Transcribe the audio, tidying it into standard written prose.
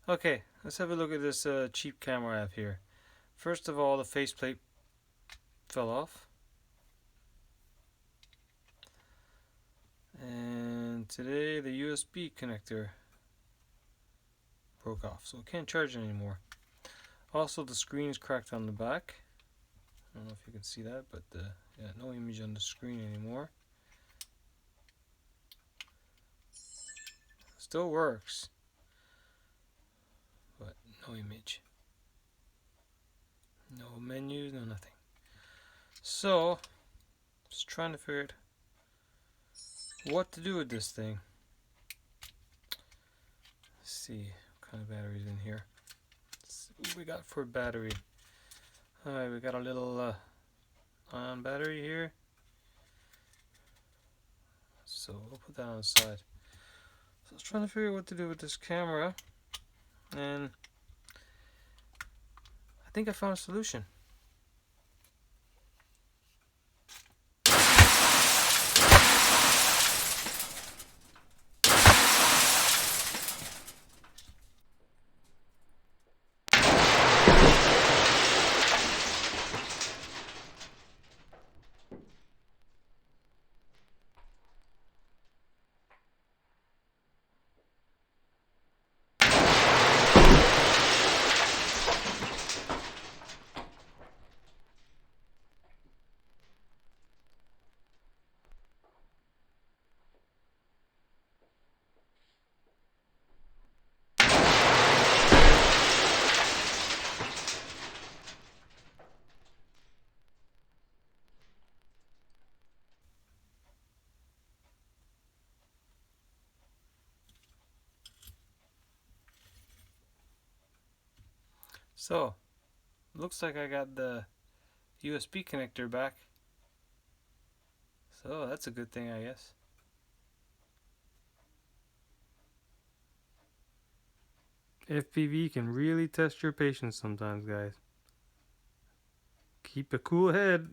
Okay, let's have a look at this cheap camera I have here. First of all, the faceplate fell off. And today the USB connector broke off, so it can't charge it anymore. Also, the screen is cracked on the back. I don't know if you can see that, but yeah, no image on the screen anymore. Still works, but no image. No menus, no nothing. So, just trying to figure out what to do with this thing. Let's see what kind of batteries in here. Let's see what we got for battery. Alright, we got a little ion battery here. So we'll put that on the side. So I was trying to figure out what to do with this camera, and I think I found a solution. So, looks like I got the USB connector back. So that's a good thing, I guess. FPV can really test your patience sometimes, guys. Keep a cool head.